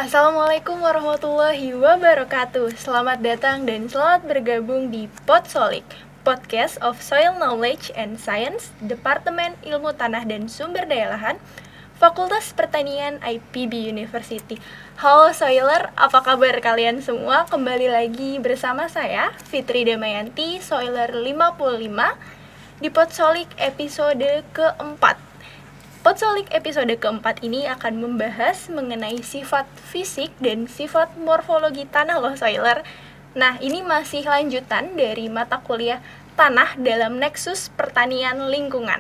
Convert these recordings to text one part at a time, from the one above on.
Assalamualaikum warahmatullahi wabarakatuh. Selamat datang dan selamat bergabung di Podsolik, Podcast of Soil Knowledge and Science, Departemen Ilmu Tanah dan Sumber Daya Lahan, Fakultas Pertanian IPB University. Halo Soiler, apa kabar kalian semua? Kembali lagi bersama saya, Fitri Damayanti, Soiler 55, di Podsolik episode keempat. Podsolik episode keempat ini akan membahas mengenai sifat fisik dan sifat morfologi tanah loh Soiler. Nah, ini masih lanjutan dari mata kuliah tanah dalam Nexus Pertanian Lingkungan.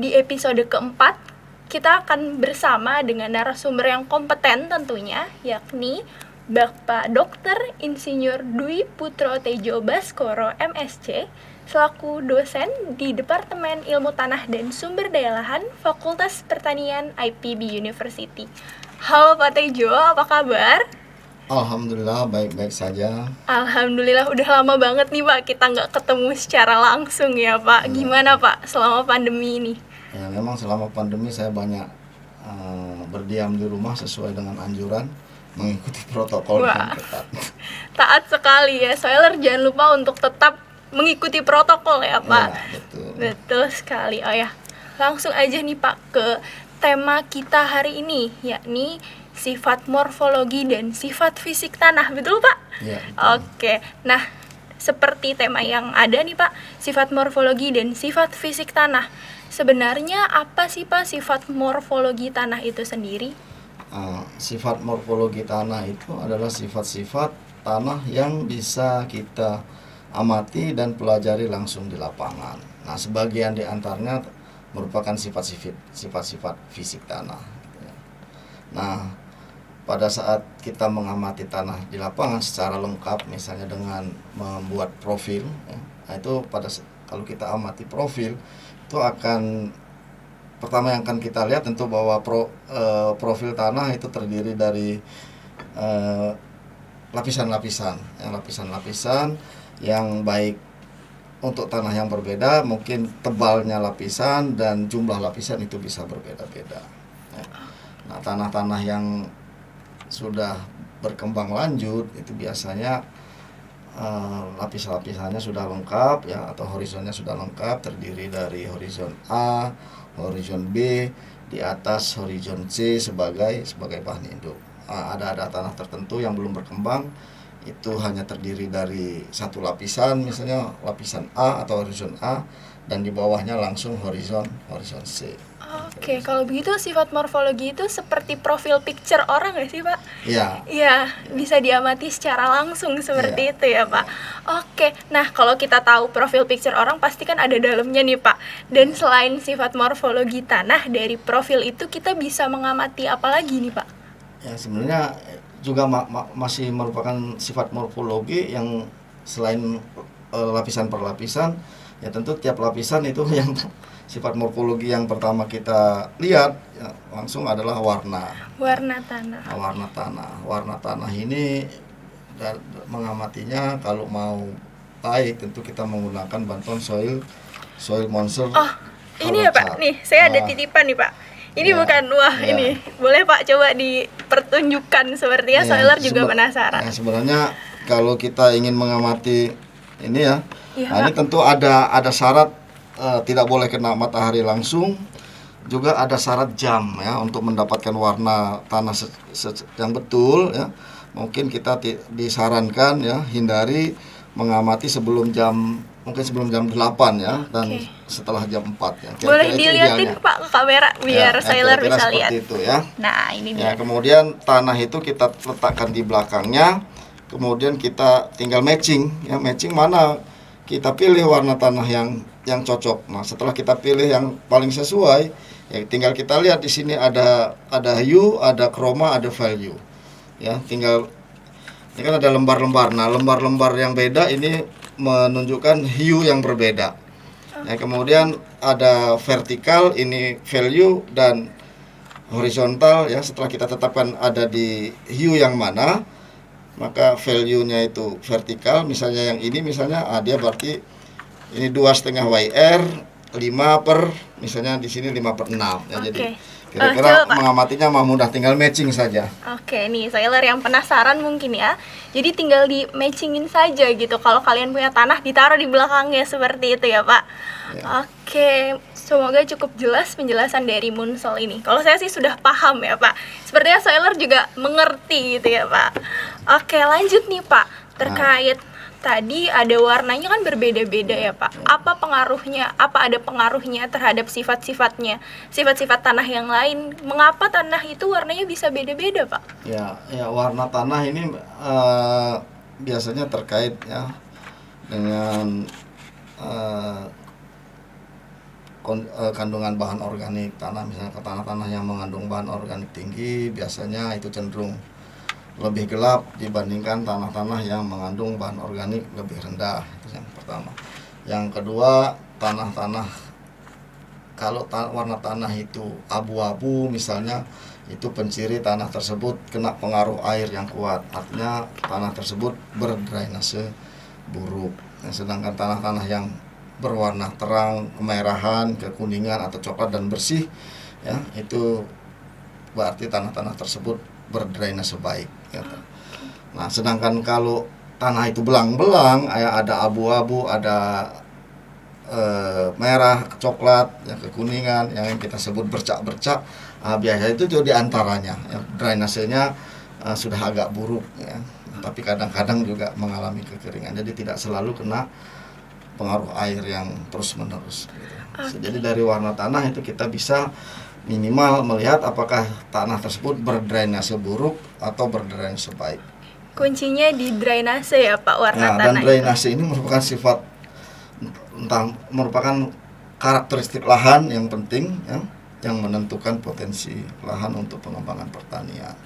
Di episode keempat, kita akan bersama dengan narasumber yang kompeten tentunya, yakni Bapak Dr. Insinyur Dwi Putro Tejo Baskoro MSc, selaku dosen di Departemen Ilmu Tanah dan Sumber Daya Lahan Fakultas Pertanian IPB University. Halo Pak Tejo, apa kabar? Alhamdulillah baik-baik saja. Alhamdulillah, udah lama banget nih Pak kita nggak ketemu secara langsung ya Pak. Gimana Pak selama pandemi ini? Ya, memang selama pandemi saya banyak berdiam di rumah sesuai dengan anjuran, mengikuti protokol yang ketat. Taat sekali ya, Soiler jangan lupa untuk tetap mengikuti protokol ya Pak. Ya, betul. Betul sekali. Oh ya, langsung aja nih Pak ke tema kita hari ini, yakni sifat morfologi dan sifat fisik tanah. Betul Pak? Ya, betul. Oke, nah seperti tema yang ada nih Pak, sifat morfologi dan sifat fisik tanah. Sebenarnya apa sih Pak sifat morfologi tanah itu sendiri? Sifat morfologi tanah itu adalah sifat-sifat tanah yang bisa kita amati dan pelajari langsung di lapangan. Nah, sebagian di antaranya merupakan sifat-sifat fisik tanah. Nah, pada saat kita mengamati tanah di lapangan secara lengkap, misalnya dengan membuat profil, ya, nah itu kalau kita amati profil, itu akan pertama yang akan kita lihat tentu bahwa profil tanah itu terdiri dari lapisan-lapisan yang baik untuk tanah yang berbeda, mungkin tebalnya lapisan dan jumlah lapisan itu bisa berbeda-beda. Nah, tanah-tanah yang sudah berkembang lanjut itu biasanya lapis-lapisannya sudah lengkap ya, atau horizonnya sudah lengkap, terdiri dari horizon A, horizon B, di atas horizon C sebagai bahan induk. Ada tanah tertentu yang belum berkembang, itu hanya terdiri dari satu lapisan, misalnya lapisan A atau horizon A, dan di bawahnya langsung horizon C. Oke, kalau begitu sifat morfologi itu seperti profil picture orang nggak sih Pak? Iya. Iya, bisa diamati secara langsung seperti itu ya Pak. Oke, nah kalau kita tahu profil picture orang pasti kan ada dalamnya nih Pak. Dan selain sifat morfologi tanah, dari profil itu kita bisa mengamati apa lagi nih Pak? Ya, sebenarnya juga masih merupakan sifat morfologi yang selain lapisan per lapisan, ya tentu tiap lapisan itu yang sifat morfologi yang pertama kita lihat ya, langsung adalah warna tanah. Warna tanah ini mengamatinya kalau mau baik tentu kita menggunakan bantuan soil monster. Ini ya Pak, nih saya ada titipan nih Pak. Ini bukan, ini boleh Pak coba dipertunjukkan, sepertinya Soiler juga penasaran. Nah, sebenarnya kalau kita ingin mengamati ini ya, nah, ini tentu ada syarat, tidak boleh kena matahari langsung, juga ada syarat jam ya untuk mendapatkan warna tanah yang betul ya. Mungkin kita disarankan ya hindari mengamati sebelum jam 8 ya, dan setelah jam 4 ya. Boleh dilihatin Pak ke kamera biar Soiler bisa lihat. Itu ya. Nah, ini dia. Ya, kemudian tanah itu kita letakkan di belakangnya. Kemudian kita tinggal matching ya, matching mana kita pilih warna tanah yang cocok. Nah, setelah kita pilih yang paling sesuai, ya tinggal kita lihat di sini ada hue, ada chroma, ada value. Ya, tinggal ini kan ada lembar-lembar. Nah, lembar-lembar yang beda ini menunjukkan hue yang berbeda. Ya, kemudian ada vertikal, ini value, dan horizontal ya. Setelah kita tetapkan ada di hue yang mana, maka value-nya itu vertikal. Misalnya yang ini misalnya dia berarti ini 2,5 YR, 5 per, misalnya di sini 5/6 ya. Jadi Kira-kira coba, Pak. mengamatinya mah mudah, tinggal matching saja. Oke nih, sailor yang penasaran mungkin ya. Jadi tinggal di matchingin saja gitu. Kalau kalian punya tanah ditaruh di belakangnya seperti itu ya, Pak. Ya. Oke, semoga cukup jelas penjelasan dari Moonsol ini. Kalau saya sih sudah paham ya, Pak. Sepertinya sailor juga mengerti gitu ya, Pak. Oke, lanjut nih, Pak. Terkait tadi ada warnanya kan berbeda-beda ya, Pak. Apa pengaruhnya? Apa ada pengaruhnya terhadap sifat-sifatnya? Sifat-sifat tanah yang lain. Mengapa tanah itu warnanya bisa beda-beda, Pak? Ya, warna tanah ini biasanya terkait ya dengan kandungan bahan organik tanah. Misalnya ke tanah-tanah yang mengandung bahan organik tinggi biasanya itu cenderung lebih gelap dibandingkan tanah-tanah yang mengandung bahan organik lebih rendah. Itu yang pertama. Yang kedua, tanah-tanah kalau warna tanah itu abu-abu misalnya, itu penciri tanah tersebut kena pengaruh air yang kuat, artinya tanah tersebut berdrainase buruk. Sedangkan tanah-tanah yang berwarna terang, kemerahan, kekuningan atau coklat dan bersih ya, itu berarti tanah-tanah tersebut berdrainase baik ya. Nah, sedangkan kalau tanah itu belang-belang, ada abu-abu, ada merah, coklat, ya, kekuningan, yang kita sebut bercak-bercak, biasanya itu di antaranya ya, drainasenya sudah agak buruk ya. Tapi kadang-kadang juga mengalami kekeringan, jadi tidak selalu kena pengaruh air yang terus-menerus gitu. Jadi dari warna tanah itu kita bisa minimal melihat apakah tanah tersebut berdrainase buruk atau berdrainase baik. Kuncinya di drainase ya, Pak, warna tanah. Dan drainase ini merupakan sifat merupakan karakteristik lahan yang penting ya, yang menentukan potensi lahan untuk pengembangan pertanian.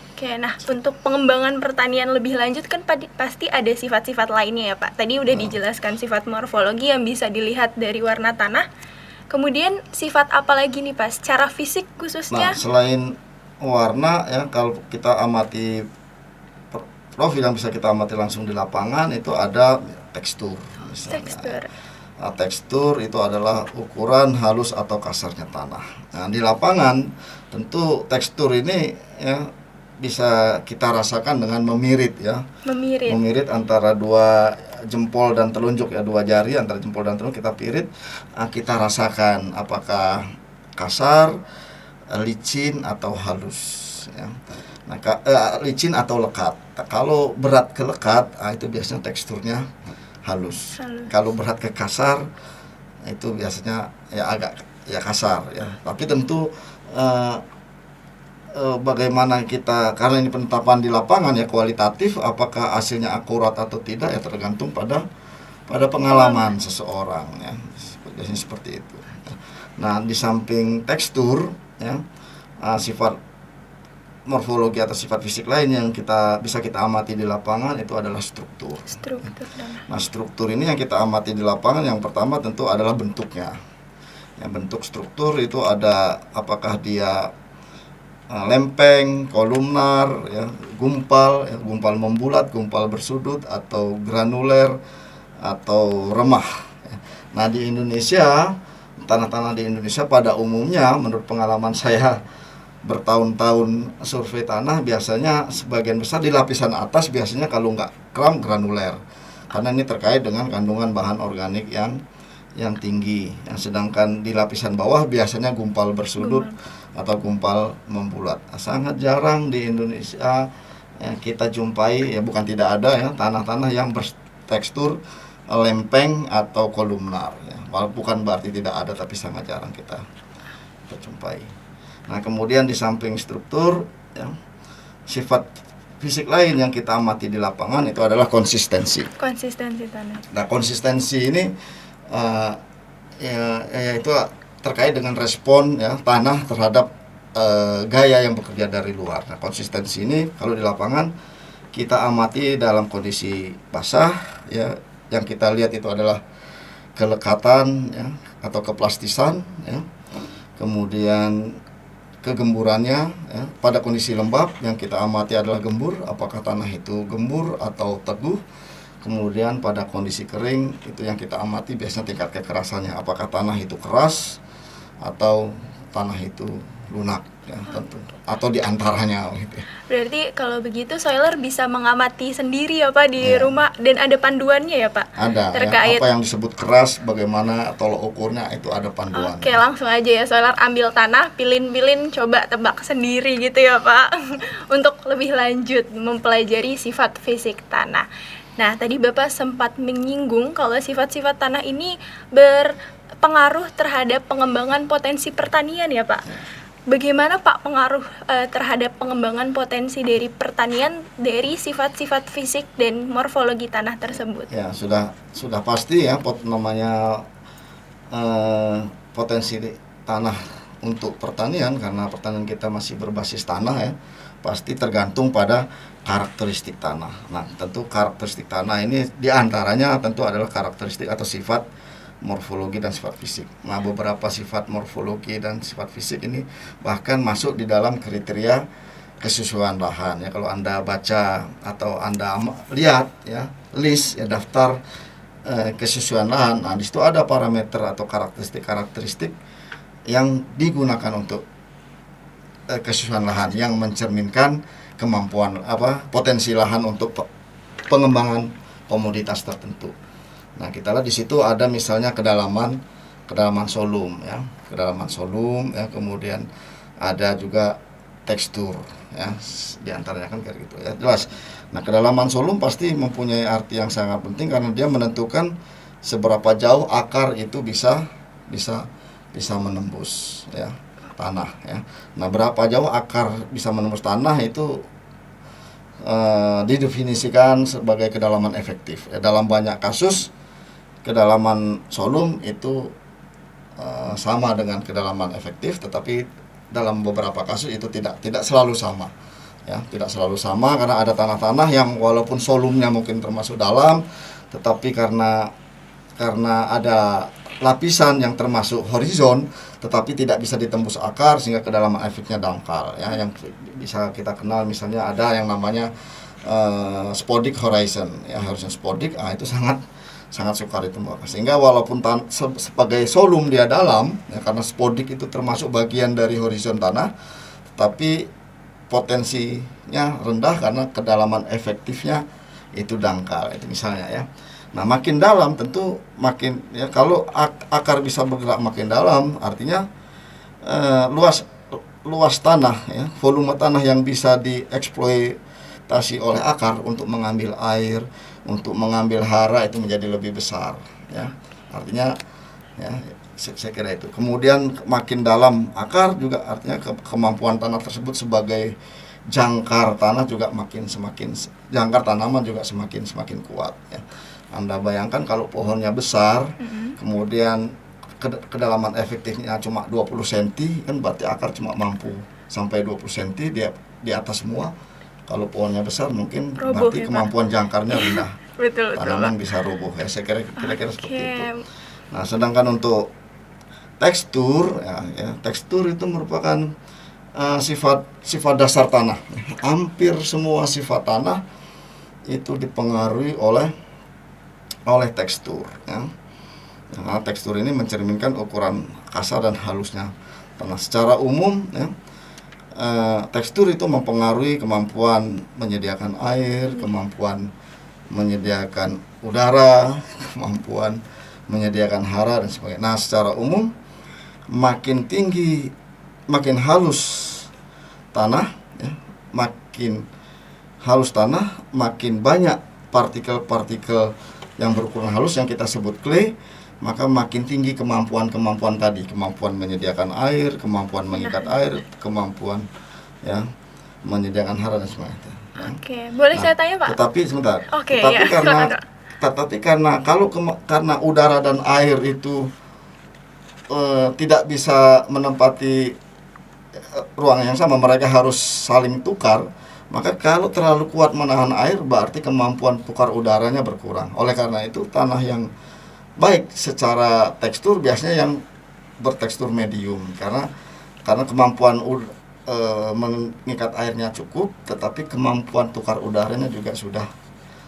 Oke, nah untuk pengembangan pertanian lebih lanjut kan pasti ada sifat-sifat lainnya ya, Pak. Tadi udah dijelaskan sifat morfologi yang bisa dilihat dari warna tanah. Kemudian sifat apa lagi nih, Pak? Secara fisik khususnya? Nah, selain warna ya, kalau kita amati profil yang bisa kita amati langsung di lapangan, itu ada tekstur misalnya. Tekstur itu adalah ukuran halus atau kasarnya tanah. Nah, di lapangan tentu tekstur ini ya bisa kita rasakan dengan memirit ya. Memirit antara dua jempol dan telunjuk ya, dua jari antara jempol dan telunjuk kita pirit, kita rasakan apakah kasar, licin atau halus ya. Nah, licin atau lekat. Kalau berat ke lekat, itu biasanya teksturnya halus. Kalau berat ke kasar, itu biasanya ya agak ya kasar ya. Tapi tentu bagaimana kita, karena ini penetapan di lapangan ya kualitatif, apakah hasilnya akurat atau tidak ya tergantung pada pengalaman seseorang ya, biasanya seperti itu. Nah, di samping tekstur ya, sifat morfologi atau sifat fisik lain yang bisa kita amati di lapangan itu adalah struktur. Nah, struktur ini yang kita amati di lapangan, yang pertama tentu adalah bentuknya. Yang bentuk struktur itu ada apakah dia lempeng, kolumnar, ya, gumpal membulat, gumpal bersudut, atau granuler, atau remah. Nah, di Indonesia, tanah-tanah di Indonesia pada umumnya, menurut pengalaman saya bertahun-tahun survei tanah, biasanya sebagian besar di lapisan atas biasanya kalau nggak kram granuler, karena ini terkait dengan kandungan bahan organik yang tinggi. Sedangkan di lapisan bawah biasanya gumpal bersudut atau gumpal membulat. Sangat jarang di Indonesia kita jumpai, ya bukan tidak ada ya, tanah-tanah yang bertekstur lempeng atau kolumnar ya. Walaupun bukan berarti tidak ada, tapi sangat jarang kita jumpai. Nah, kemudian di samping struktur ya, sifat fisik lain yang kita amati di lapangan itu adalah konsistensi tanah. Nah, konsistensi ini itu terkait dengan respon ya tanah terhadap gaya yang bekerja dari luar. Nah, konsistensi ini kalau di lapangan kita amati dalam kondisi basah ya, yang kita lihat itu adalah kelekatan ya, atau keplastisan ya. Kemudian kegemburannya ya. Pada kondisi lembab yang kita amati adalah gembur, apakah tanah itu gembur atau teguh. Kemudian pada kondisi kering itu yang kita amati biasanya tingkat kekerasannya, apakah tanah itu keras atau tanah itu lunak ya tentu, atau diantaranya gitu. Berarti kalau begitu soiler bisa mengamati sendiri ya Pak di Ya. rumah, dan ada panduannya ya Pak? Ada ya, Terkait. apa yang disebut keras, bagaimana tolok ukurnya itu ada panduan. Oke, langsung aja ya soiler ambil tanah, pilin-pilin, coba tebak sendiri gitu ya Pak. Untuk lebih lanjut mempelajari sifat fisik tanah. Nah, tadi Bapak sempat menyinggung kalau sifat-sifat tanah ini berpengaruh terhadap pengembangan potensi pertanian ya Pak. Bagaimana Pak pengaruh terhadap pengembangan potensi dari pertanian dari sifat-sifat fisik dan morfologi tanah tersebut? Ya, sudah pasti ya namanya potensi tanah untuk pertanian, karena pertanian kita masih berbasis tanah ya, pasti tergantung pada karakteristik tanah. Nah, tentu karakteristik tanah ini diantaranya tentu adalah karakteristik atau sifat morfologi dan sifat fisik. Nah, beberapa sifat morfologi dan sifat fisik ini bahkan masuk di dalam kriteria kesesuaian lahan ya. Kalau Anda baca atau Anda lihat ya list ya daftar kesesuaian lahan, nah di situ ada parameter atau karakteristik yang digunakan untuk kesesuaian lahan yang mencerminkan kemampuan potensi lahan untuk pengembangan komoditas tertentu. Nah, kita lihat di situ ada misalnya kedalaman solum ya, kemudian ada juga tekstur ya, diantaranya kan kayak gitu ya, jelas. Nah, kedalaman solum pasti mempunyai arti yang sangat penting karena dia menentukan seberapa jauh akar itu bisa menembus ya tanah ya. Nah, berapa jauh akar bisa menembus tanah itu didefinisikan sebagai kedalaman efektif ya. Dalam banyak kasus kedalaman solum itu sama dengan kedalaman efektif, tetapi dalam beberapa kasus itu tidak selalu sama ya, tidak selalu sama karena ada tanah-tanah yang walaupun solumnya mungkin termasuk dalam, tetapi karena ada lapisan yang termasuk horizon tetapi tidak bisa ditembus akar sehingga kedalaman efeknya dangkal ya. Yang bisa kita kenal misalnya ada yang namanya spodic horizon ya, horizon spodic, itu sangat sukar ditembus, sehingga walaupun sebagai solum dia dalam ya, karena spodik itu termasuk bagian dari horizon tanah, tetapi potensinya rendah karena kedalaman efektifnya itu dangkal, itu misalnya ya. Nah, makin dalam tentu makin ya, kalau akar bisa bergerak makin dalam artinya luas tanah ya, volume tanah yang bisa dieksploitasi oleh akar untuk mengambil air, untuk mengambil hara itu menjadi lebih besar ya. Artinya ya, saya kira itu. Kemudian makin dalam akar juga artinya kemampuan tanah tersebut sebagai jangkar tanah juga jangkar tanaman juga semakin kuat ya. Anda bayangkan kalau pohonnya besar, kemudian kedalaman efektifnya cuma 20 cm kan berarti akar cuma mampu sampai 20 cm di atas semua. Kalau pohonnya besar mungkin roboh, berarti ya, kemampuan jangkarnya rendah. Betul. Tanaman bisa roboh ya, saya kira seperti itu. Nah, sedangkan untuk tekstur ya, tekstur itu merupakan sifat dasar tanah. Hampir semua sifat tanah itu dipengaruhi oleh tekstur ya. Nah, tekstur ini mencerminkan ukuran kasar dan halusnya tanah. Secara umum ya, tekstur itu mempengaruhi kemampuan menyediakan air, kemampuan menyediakan udara, kemampuan menyediakan hara dan sebagainya. Nah, secara umum makin tinggi, makin halus tanah ya, makin halus tanah, makin banyak partikel-partikel yang berukuran halus yang kita sebut clay, maka makin tinggi kemampuan tadi, kemampuan menyediakan air, kemampuan mengikat air, kemampuan ya menyediakan hara dan sebagainya. Oke, boleh saya tanya Pak? Tetapi sebentar. Oke, tetapi ya, karena udara dan air itu tidak bisa menempati ruang yang sama, mereka harus saling tukar. Maka kalau terlalu kuat menahan air, berarti kemampuan tukar udaranya berkurang. Oleh karena itu, tanah yang baik secara tekstur biasanya yang bertekstur medium, karena kemampuan mengikat airnya cukup, tetapi kemampuan tukar udaranya juga sudah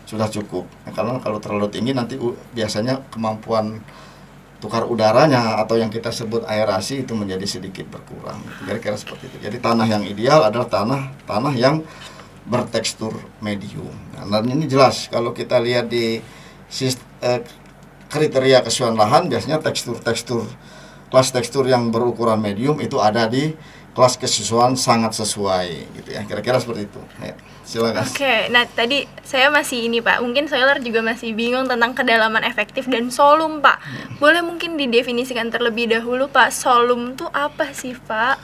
cukup. Karena kalau terlalu tinggi nanti biasanya kemampuan tukar udaranya atau yang kita sebut aerasi itu menjadi sedikit berkurang. Kira-kira seperti itu. Jadi tanah yang ideal adalah tanah yang bertekstur medium. Nah, dan ini jelas kalau kita lihat di kriteria kesesuaian lahan, biasanya kelas tekstur yang berukuran medium itu ada di kelas kesesuaian sangat sesuai gitu ya. Kira-kira seperti itu. Ya, silakan. Oke, nah tadi saya masih ini Pak, mungkin soiler juga masih bingung tentang kedalaman efektif dan solum Pak. Boleh mungkin didefinisikan terlebih dahulu Pak, solum tuh apa sih Pak?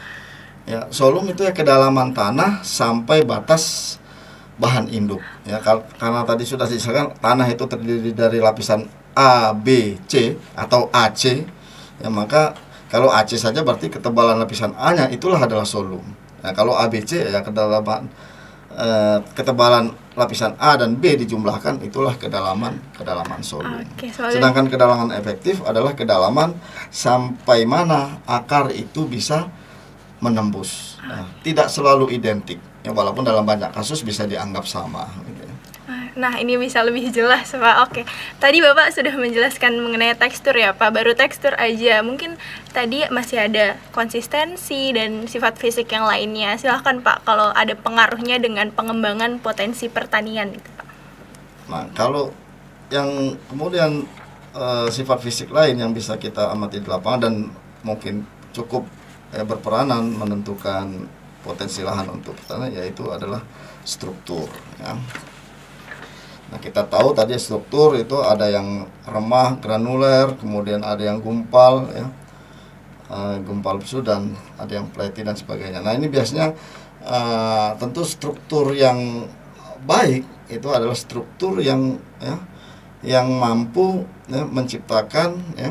Ya, solum itu ya kedalaman tanah sampai batas bahan induk. Ya, karena tadi sudah dijelaskan tanah itu terdiri dari lapisan A, B, C atau AC. Ya, maka kalau AC saja berarti ketebalan lapisan A-nya itulah adalah solum. Nah, kalau ABC ya ketebalan lapisan A dan B dijumlahkan itulah kedalaman solum. Sedangkan kedalaman efektif adalah kedalaman sampai mana akar itu bisa menembus. Nah, tidak selalu identik. Ya, walaupun dalam banyak kasus bisa dianggap sama. Gitu. Nah, ini bisa lebih jelas Pak. Oke, tadi Bapak sudah menjelaskan mengenai tekstur ya Pak, baru tekstur aja. Mungkin tadi masih ada konsistensi dan sifat fisik yang lainnya. Silahkan Pak, kalau ada pengaruhnya dengan pengembangan potensi pertanian gitu Pak. Nah, kalau yang kemudian sifat fisik lain yang bisa kita amati di lapangan dan mungkin cukup berperanan menentukan potensi lahan untuk pertanian, yaitu adalah struktur ya. Nah, kita tahu tadi struktur itu ada yang remah, granuler, kemudian ada yang gumpal ya, gumpal besu, dan ada yang platy dan sebagainya. Nah, ini biasanya tentu struktur yang baik itu adalah struktur yang mampu ya, menciptakan ya,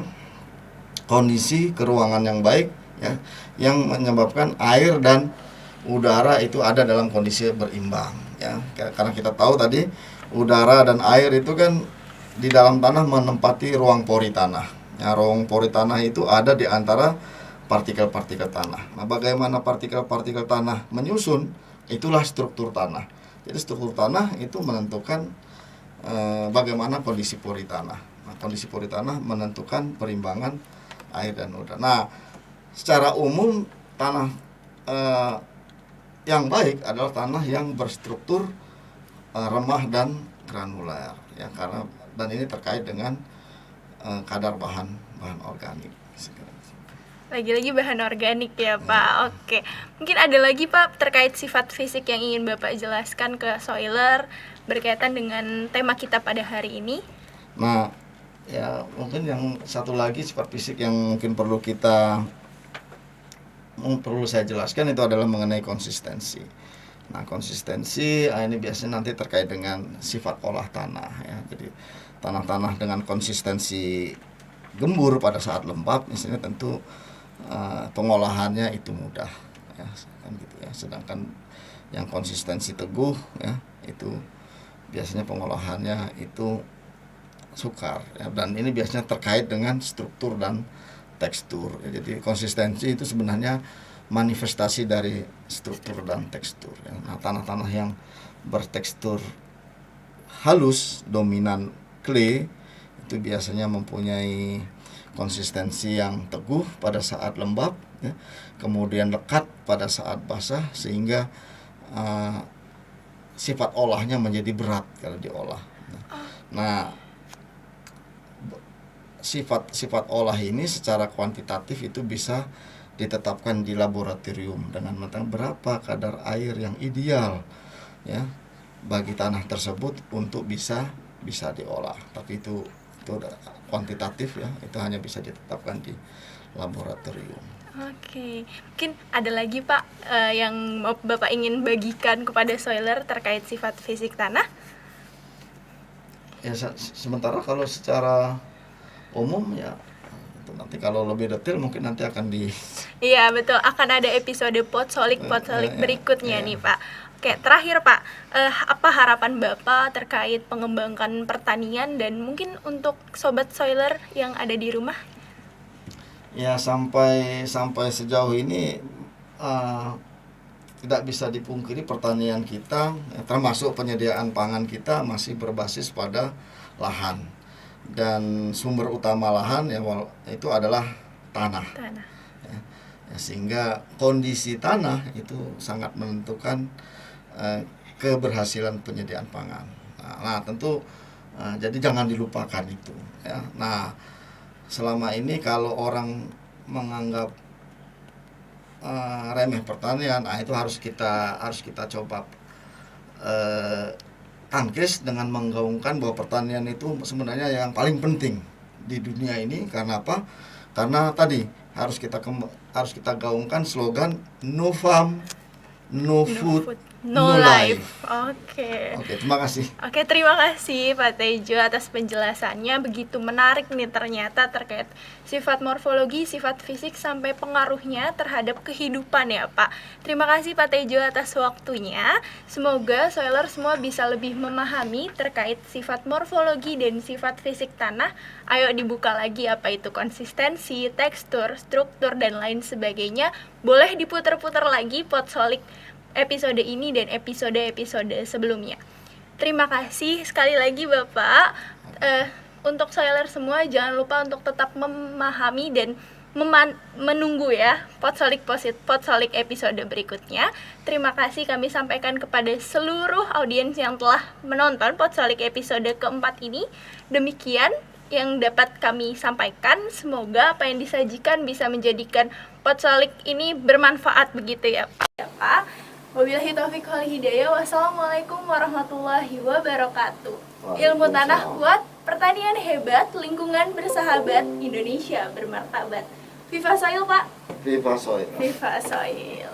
kondisi keruangan yang baik ya, yang menyebabkan air dan udara itu ada dalam kondisi berimbang ya. Karena kita tahu tadi udara dan air itu kan di dalam tanah menempati ruang pori tanah. Ya, ruang pori tanah itu ada di antara partikel-partikel tanah. Nah, bagaimana partikel-partikel tanah menyusun, itulah struktur tanah. Jadi struktur tanah itu menentukan bagaimana kondisi pori tanah. Nah, kondisi pori tanah menentukan perimbangan air dan udara. Nah, secara umum tanah yang baik adalah tanah yang berstruktur remah dan granuler ya, karena dan ini terkait dengan kadar bahan organik. Lagi-lagi bahan organik ya Pak. Oke, mungkin ada lagi Pak terkait sifat fisik yang ingin Bapak jelaskan ke soiler berkaitan dengan tema kita pada hari ini. Nah, ya mungkin yang satu lagi sifat fisik yang mungkin perlu saya jelaskan itu adalah mengenai konsistensi. Nah, konsistensi ini biasanya nanti terkait dengan sifat olah tanah ya. Jadi tanah-tanah dengan konsistensi gembur pada saat lembab misalnya tentu pengolahannya itu mudah ya, kan gitu ya. Sedangkan yang konsistensi teguh ya itu biasanya pengolahannya itu sukar ya. Dan ini biasanya terkait dengan struktur dan tekstur ya. Jadi konsistensi itu sebenarnya manifestasi dari struktur dan tekstur ya. Nah, tanah-tanah yang bertekstur halus dominan clay itu biasanya mempunyai konsistensi yang teguh pada saat lembab ya, kemudian lekat pada saat basah, sehingga sifat olahnya menjadi berat kalau diolah. Nah, sifat olah ini secara kuantitatif itu bisa ditetapkan di laboratorium dengan matang berapa kadar air yang ideal ya bagi tanah tersebut untuk bisa diolah. Tapi itu kuantitatif ya, itu hanya bisa ditetapkan di laboratorium. Oke, mungkin ada lagi Pak yang Bapak ingin bagikan kepada soiler terkait sifat fisik tanah? Ya, sementara kalau secara umum ya nanti kalau lebih detail mungkin nanti akan Iya betul, akan ada episode Podsolik berikutnya nih Pak. Oke, terakhir Pak, apa harapan Bapak terkait pengembangan pertanian dan mungkin untuk sobat soiler yang ada di rumah? Ya, sampai sejauh ini tidak bisa dipungkiri pertanian kita termasuk penyediaan pangan kita masih berbasis pada lahan. dan sumber utama lahan ya itu adalah tanah. Ya, sehingga kondisi tanah itu sangat menentukan keberhasilan penyediaan pangan. Nah tentu jadi jangan dilupakan itu ya. Nah selama ini kalau orang menganggap remeh pertanian, itu harus kita coba tangkis dengan menggaungkan bahwa pertanian itu sebenarnya yang paling penting di dunia ini. Karena apa? Karena tadi harus kita gaungkan slogan no farm, no food, no life. Oke, terima kasih. Oke, terima kasih Pak Tejo atas penjelasannya. Begitu menarik nih ternyata terkait sifat morfologi, sifat fisik, sampai pengaruhnya terhadap kehidupan ya Pak. Terima kasih Pak Tejo atas waktunya. Semoga soiler semua bisa lebih memahami terkait sifat morfologi dan sifat fisik tanah. Ayo dibuka lagi apa itu konsistensi, tekstur, struktur, dan lain sebagainya. Boleh diputar-putar lagi Potsolik episode ini dan episode-episode sebelumnya. Terima kasih sekali lagi Bapak. Untuk soiler semua jangan lupa untuk tetap memahami dan menunggu ya Potsolik episode berikutnya. Terima kasih kami sampaikan kepada seluruh audiens yang telah menonton Potsolik episode keempat ini. Demikian yang dapat kami sampaikan. Semoga apa yang disajikan bisa menjadikan Potsolik ini bermanfaat begitu ya Pak. Wabillahi taufiq wal hidayah. Wassalamualaikum warahmatullahi wabarakatuh. Ilmu tanah kuat, pertanian hebat, lingkungan bersahabat, Indonesia bermartabat. Viva Soil Pak. Viva Soil. Viva Soil.